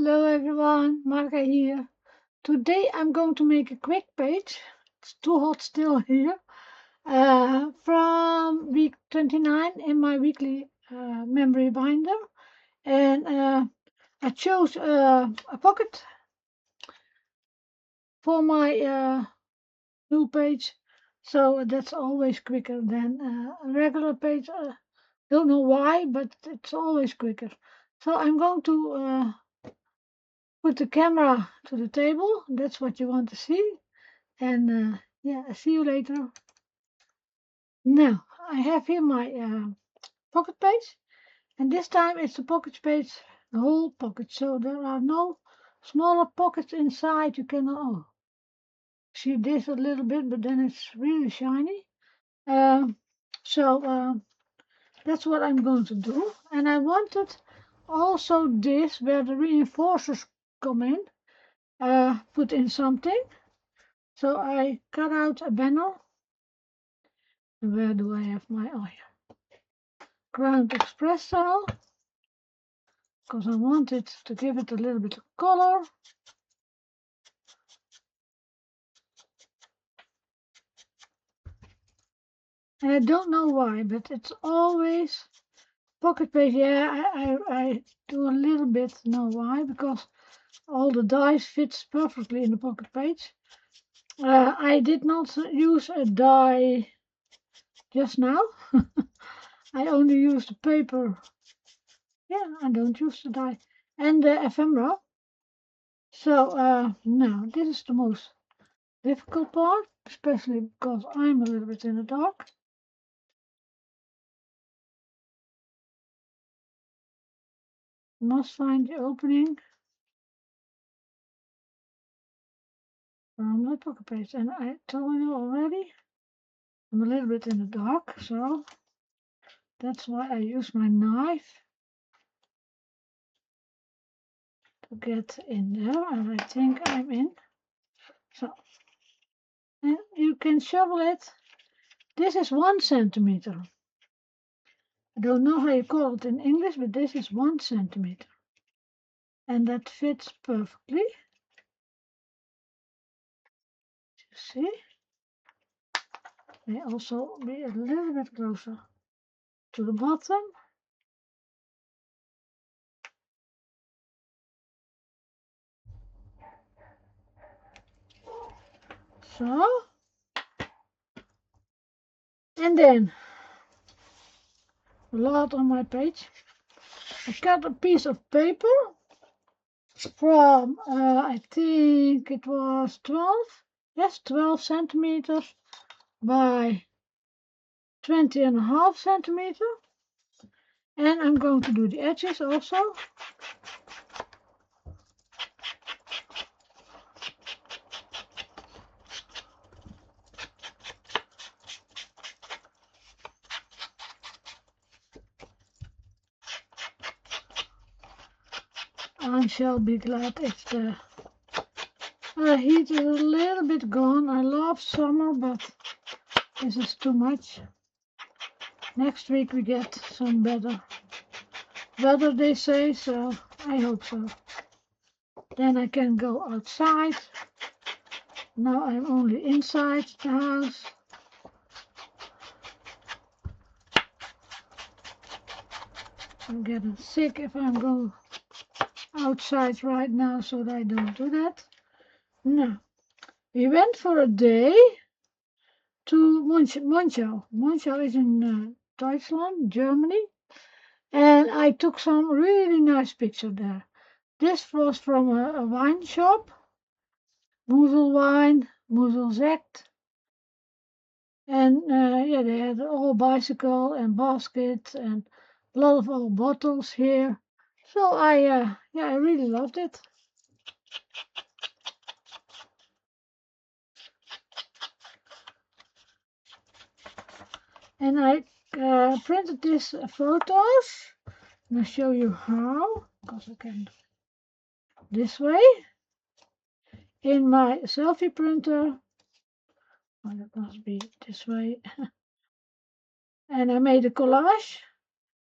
Hello everyone, Marga here. Today I'm going to make a quick page. It's too hot still here. From week 29 in my weekly memory binder. And I chose a pocket for my new page. So that's always quicker than a regular page. Don't know why, but it's always quicker. So I'm going to put the camera to the table. That's what you want to see. And yeah, I'll see you later. Now, I have here my pocket page. And this time it's the pocket page, the whole pocket. So there are no smaller pockets inside. You can see this a little bit, but then it's really shiny. Um, so that's what I'm going to do. And I wanted also this, where the reinforcers come in, put in something. So I cut out a banner. Where do I have my, oh yeah, ground espresso, because I wanted to give it a little bit of color. And I don't know why, but it's always pocket page. Yeah, I do a little bit know why, because all the dies fits perfectly in the pocket page. I did not use a die just now. I only use the paper. Yeah, I don't use the die. And the ephemera. So now this is the most difficult part, especially because I'm a little bit in the dark. Must find the opening from the pocket page. And I told you already, I'm a little bit in the dark, so that's why I use my knife to get in there. And I think I'm in. So, and you can shovel it. This is 1 centimeter. I don't know how you call it in English, but this is 1 centimeter. And that fits perfectly. You see? May also be a little bit closer to the bottom. So, and then a lot on my page. I cut a piece of paper from, I think it was 12 centimeters by 20.5 centimeters. And I'm going to do the edges also. I shall be glad if the heat is a little bit gone. I love summer, but this is too much. Next week we get some better weather, they say, so I hope so. Then I can go outside. Now I'm only inside the house. I'm getting sick if I'm going outside right now, so that I don't do that. No. We went for a day to Monschau. Monschau is in Deutschland, Germany. And I took some really nice pictures there. This was from a wine shop, Moezel Zect. And yeah, they had all bicycle and baskets and a lot of old bottles here. So I really loved it. And I printed these photos. And I'll show you how, because I can this way. In my selfie printer. Well, it must be this way. And I made a collage.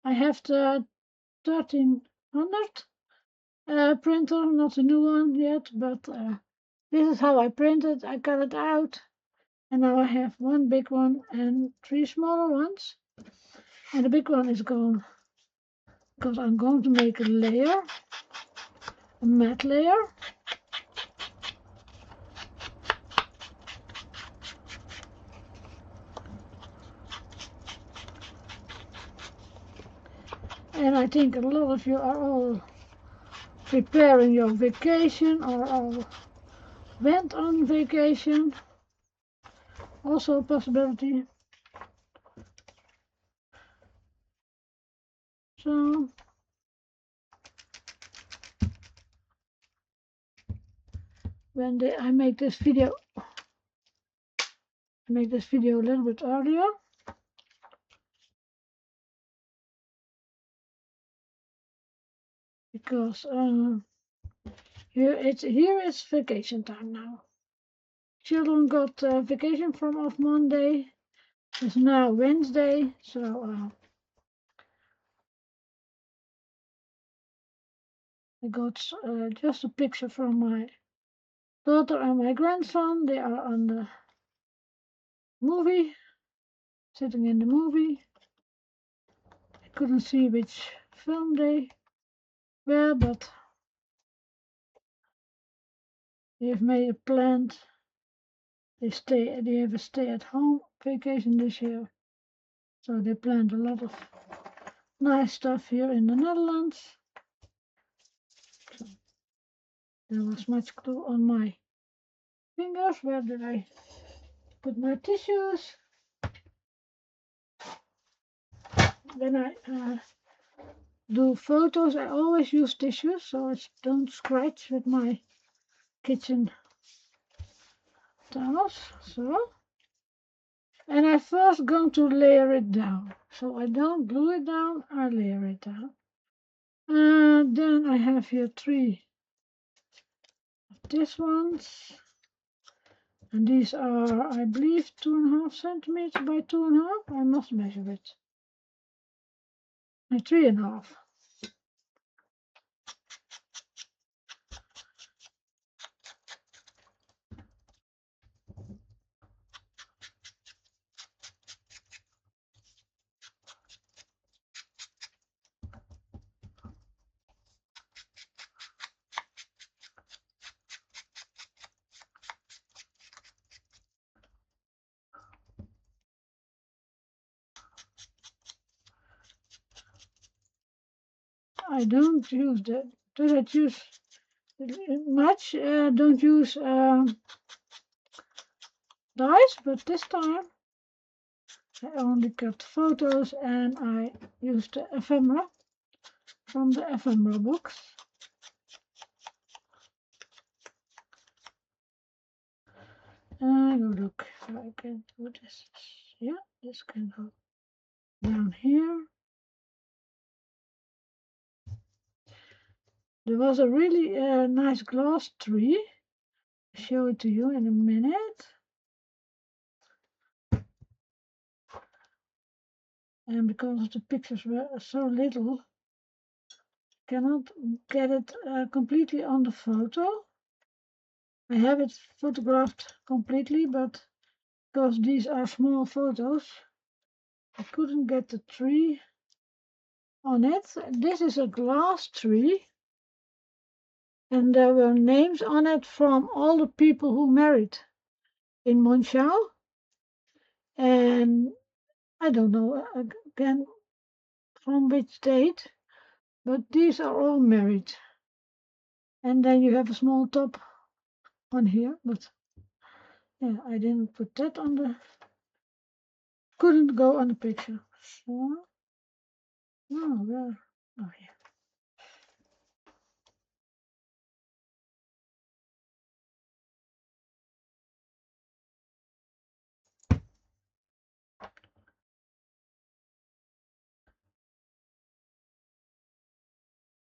I have the 1300 printer, not a new one yet, but this is how I printed. I cut it out, and now I have one big one and three smaller ones. And the big one is gone because I'm going to make a layer, a matte layer. And I think a lot of you are all preparing your vacation or all went on vacation. Also a possibility. So when I make this video, a little bit earlier because here is vacation time now. Children got vacation from off Monday. It's now Wednesday, so I got just a picture from my daughter and my grandson. They are on the movie, sitting in the movie. I couldn't see which film they were, but they've made a plan. They have a stay-at-home vacation this year, so they planned a lot of nice stuff here in the Netherlands. So there was much glue on my fingers. Where did I put my tissues? When I do photos, I always use tissues so I don't scratch with my kitchen towels. So, and I first going to layer it down. So I don't glue it down, I layer it down. And then I have here three of these ones. And these are, I believe, 2.5 centimeters by 2.5. I must measure it. 3.5. I don't use that. Do not use much. Don't use dies, but this time I only cut photos and I used the ephemera from the ephemera box. And look if I can do this. Yeah, this can go down here. There was a really nice glass tree. I'll show it to you in a minute. And because the pictures were so little, cannot get it completely on the photo. I have it photographed completely, but because these are small photos, I couldn't get the tree on it. This is a glass tree, and there were names on it from all the people who married in Monschau. And I don't know again from which date, but these are all married. And then you have a small top on here, but yeah, I didn't put that on the, couldn't go on the picture. So, oh, where? Oh, yeah.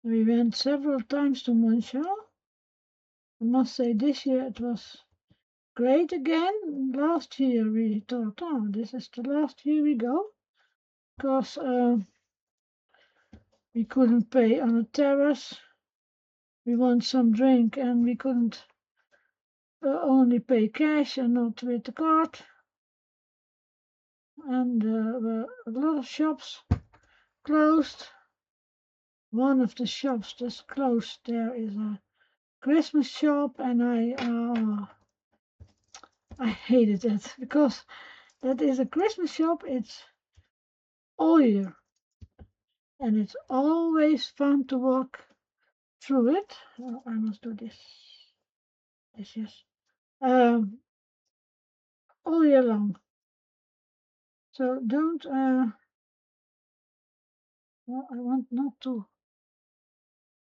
We went several times to Monschau. I must say this year it was great again. Last year we thought, oh, this is the last year we go, because we couldn't pay on a terrace we want some drink and we couldn't only pay cash and not with the card. And a lot of shops closed. One of the shops that's closed there is a Christmas shop, and I hated it because that is a Christmas shop. It's all year, and it's always fun to walk through it. Oh, I must do this. Yes. Um, all year long. So don't. Well, I want not to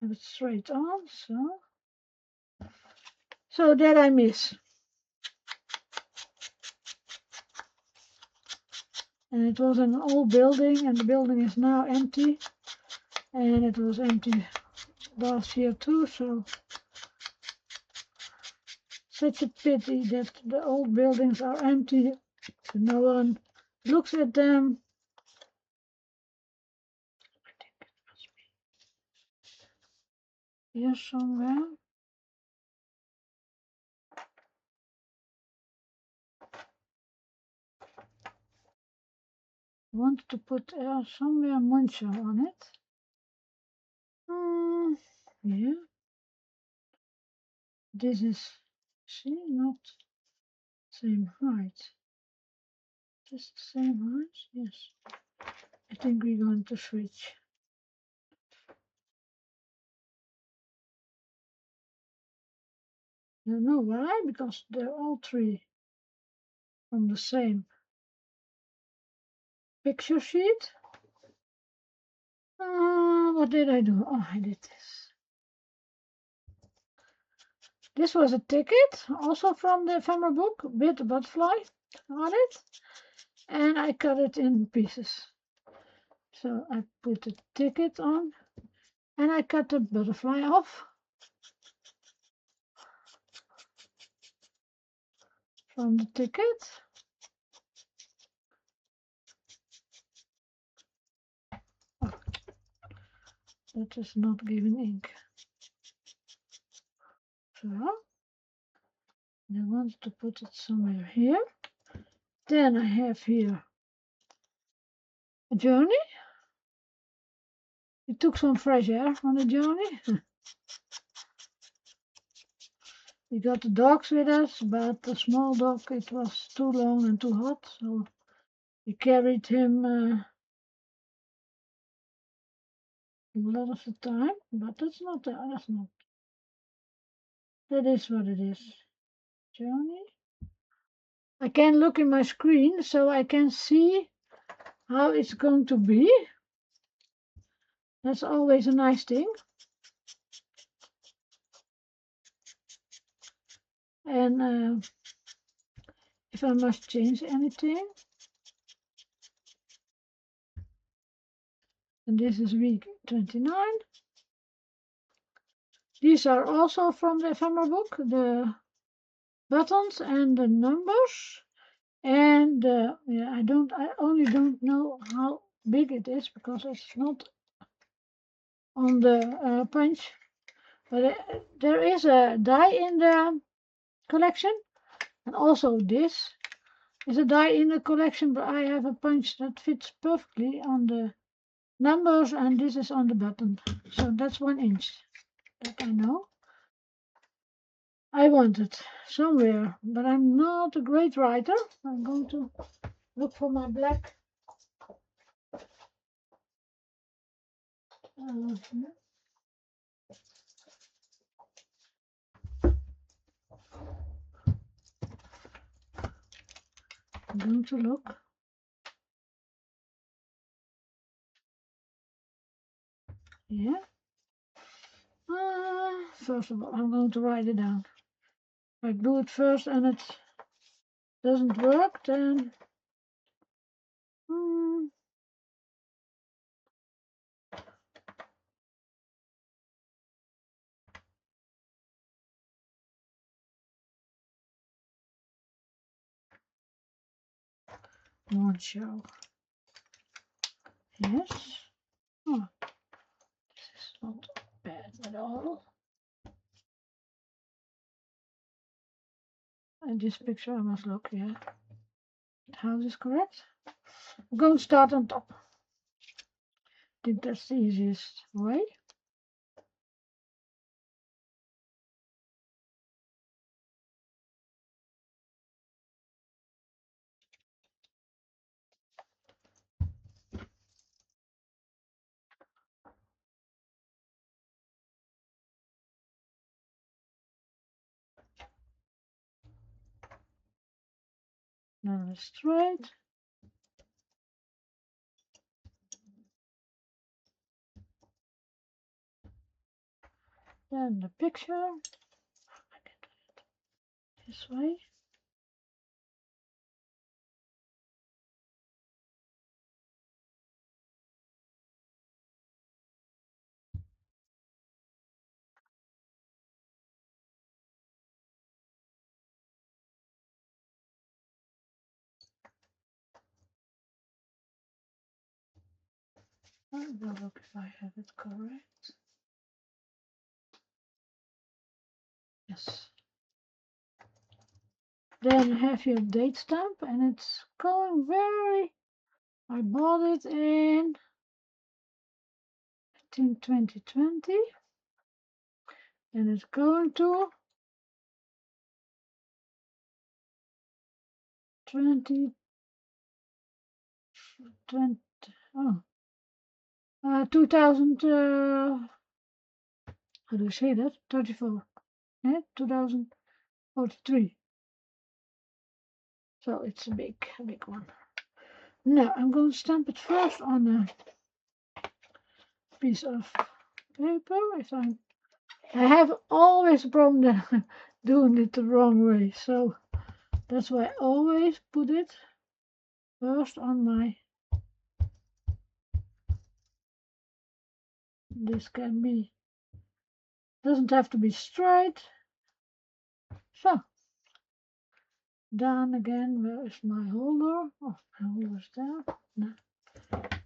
have it straight on. So that I miss. And it was an old building, and the building is now empty. And it was empty last year too. So such a pity that the old buildings are empty. So no one looks at them. I think it must be here somewhere. I wanted to put somewhere Moncho on it. Yeah. This is, see, not same height. Just the same height? Yes. I think we're going to switch. You know why? Because they're all three from the same picture sheet. What did I do? Oh, I did this. This was a ticket, also from the ephemera book, with a butterfly on it, and I cut it in pieces. So I put the ticket on, and I cut the butterfly off from the ticket. Oh, that is not giving ink. So I want to put it somewhere here. Then I have here a journey. We took some fresh air on the journey. We got the dogs with us, but the small dog, it was too long and too hot, so we carried him a lot of the time. But that's not. That is what it is. Journey. I can look in my screen, so I can see how it's going to be. That's always a nice thing. And if I must change anything, and this is week 29. These are also from the ephemera book, the buttons and the numbers. And yeah, I only don't know how big it is because it's not on the punch. But there is a die in the collection, and also this is a die in the collection, but I have a punch that fits perfectly on the numbers, and this is on the button. So that's 1 inch that I know. I want it somewhere, but I'm not a great writer. I'm going to look for my black. I'm going to look. Yeah. First of all, I'm going to write it down. If I do it first and it doesn't work, then won't show. Yes. Oh, this is not bad at all. in this picture I must look, yeah. The house is correct. I'm going to start on top. I think that's the easiest way. Now straight. Then the picture. I can do it this way. I will look if I have it correct. Yes. Then you have your date stamp, and it's going very. I bought it in 2020, and it's going to 2020. Oh, 2000. How do you say that? 34. Yeah, 2043. So it's a big one. Now I'm going to stamp it first on a piece of paper. I have always a problem that I'm doing it the wrong way, so that's why I always put it first on my. This can be, doesn't have to be straight. So done again. Where is my holder? Oh, my holder is there. No,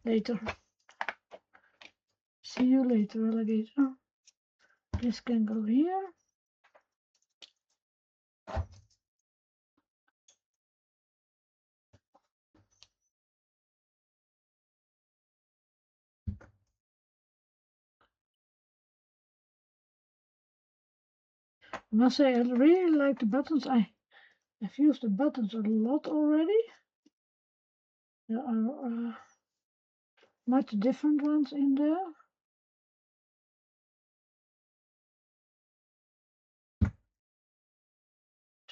later. See you later, alligator. This can go here. I must say I really like the buttons. I've used the buttons a lot already. There are much different ones in there.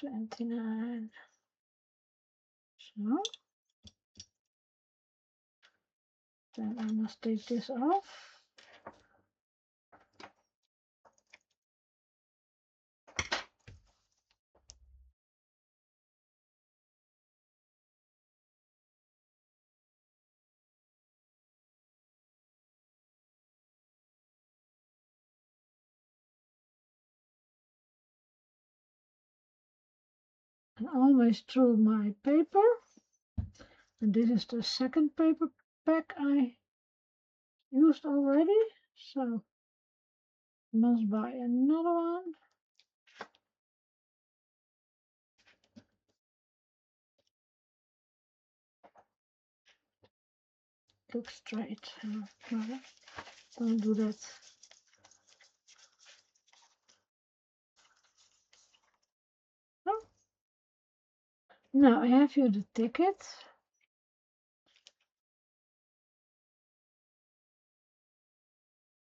$29. So then I must take this off. And always through my paper. And this is the second paper pack I used already. So must buy another one. Look straight. No, don't do that. No. Now I have here the ticket.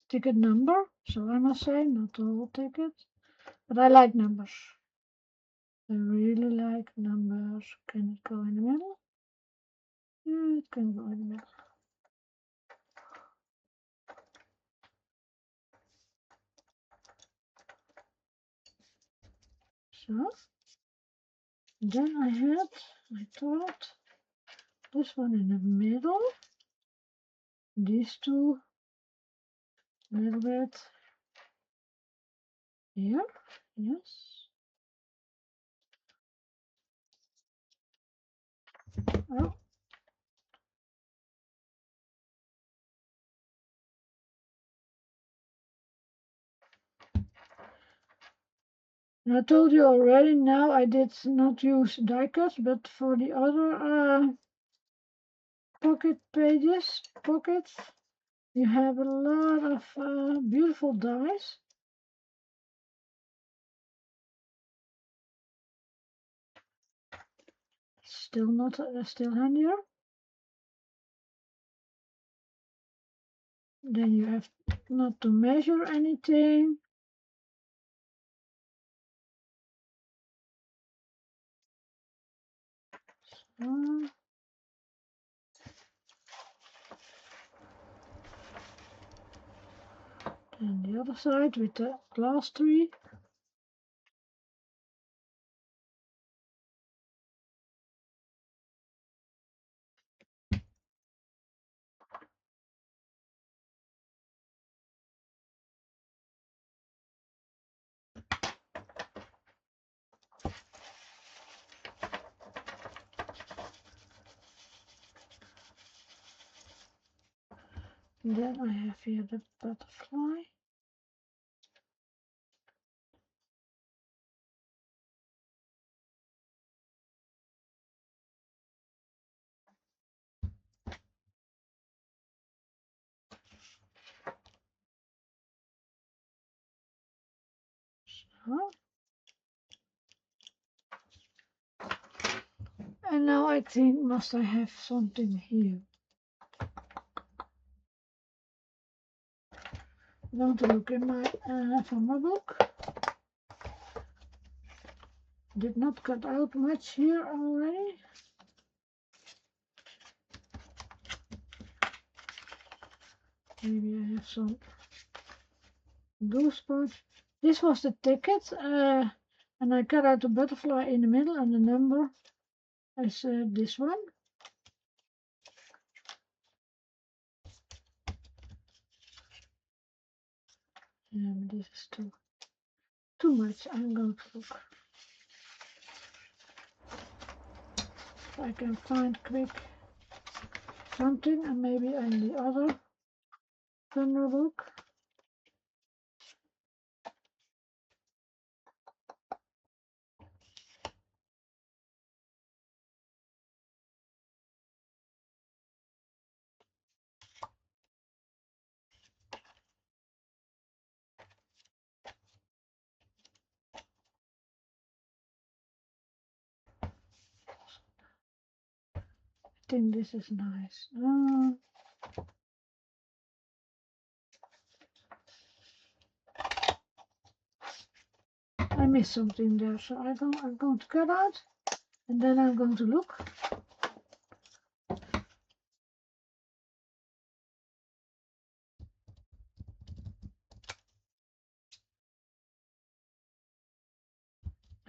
Ticket number. So I must say, not the whole ticket. But I like numbers. I really like numbers. Can it go in the middle? Yeah, it can go in the middle. So then I thought this one in the middle, these two a little bit here, yes. Oh, I told you already now I did not use die cuts, but for the other pockets, you have a lot of beautiful dies. Still not, still handier. Then you have not to measure anything. So, and the other side with the glass tree. And then I have here the butterfly. So, and now I think must I have something here. I'm going to look in my formula book. Did not cut out much here already. Maybe I have some those parts. This was the ticket, and I cut out the butterfly in the middle and the number is this one. This is too much. I'm going to look if I can find quick something, and maybe in the other thunder book. I think this is nice. I missed something there, so I'm going to cut out, and then I'm going to look.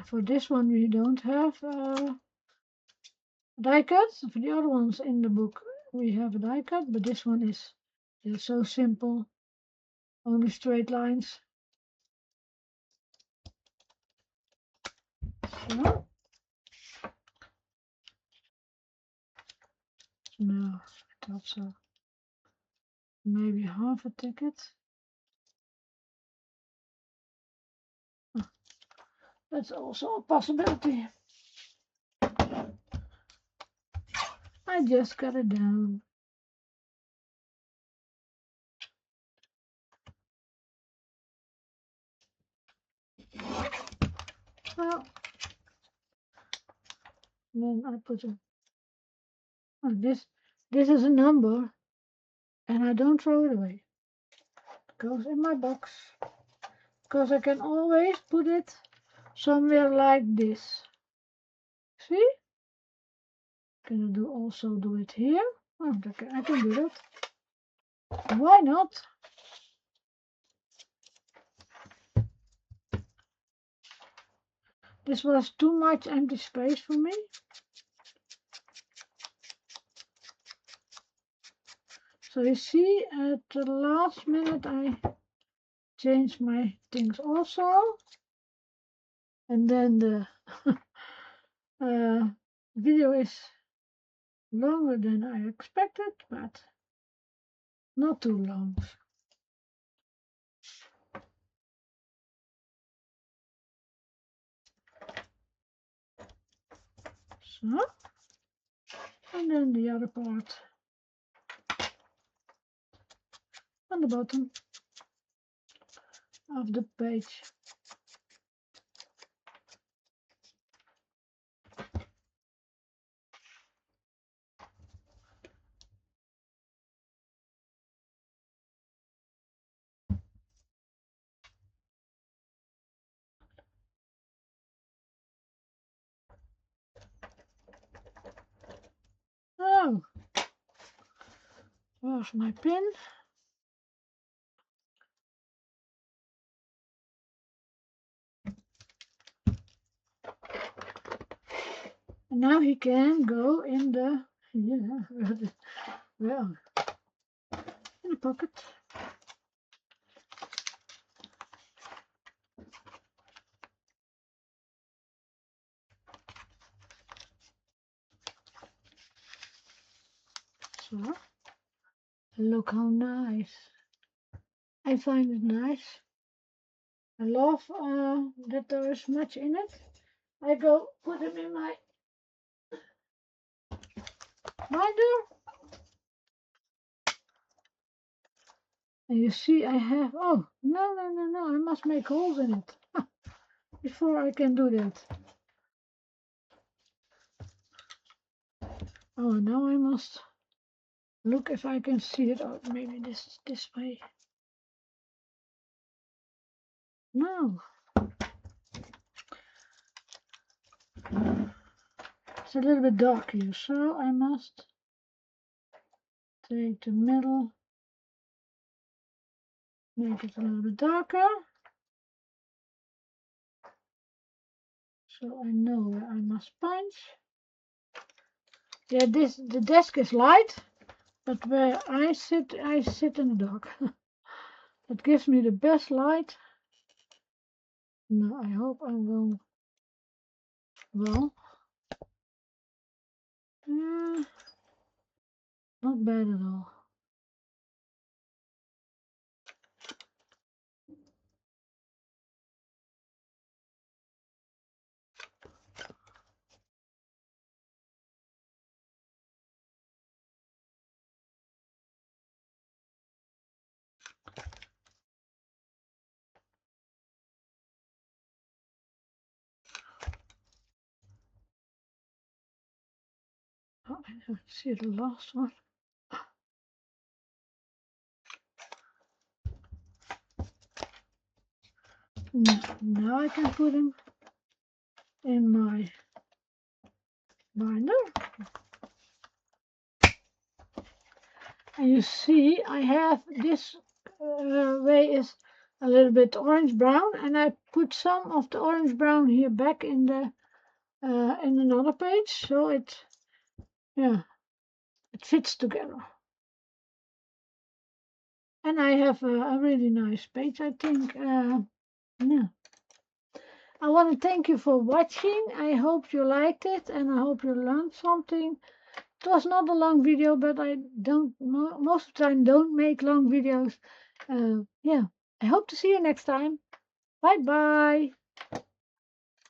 For this one, we don't have die cuts. For the other ones in the book, we have a die cut, but this one is so simple, only straight lines. So, no, I thought so. Maybe half a ticket. Oh, that's also a possibility. I just cut it down. Well, then I put this is a number, and I don't throw it away. It goes in my box, because I can always put it somewhere like this. See? Can I also do it here? Oh, I can do that. Why not? This was too much empty space for me. So you see, at the last minute I changed my things also. And then the video is longer than I expected, but not too long. So, and then the other part on the bottom of the page. Oh, where's my pin? And now he can go in the, well, in the pocket. So, look how nice. I find it nice. I love that there is much in it. I go put them in my binder. And you see I have, oh, no, I must make holes in it before I can do that. Oh, now I must look if I can see it out. Maybe this way. No. It's a little bit dark here, so I must take the middle, make it a little bit darker. So I know where I must punch. Yeah, the desk is light, but where I sit in the dark. It gives me the best light. No, I hope I will. Well, not bad at all. Oh, I don't see the last one. Now I can put him in my binder. And you see I have this way is a little bit orange brown, and I put some of the orange brown here back in the in another page, so it fits together. And I have a really nice page, I think. Yeah. I want to thank you for watching. I hope you liked it, and I hope you learned something. It was not a long video, but I don't most of the time don't make long videos. Yeah, I hope to see you next time. Bye bye.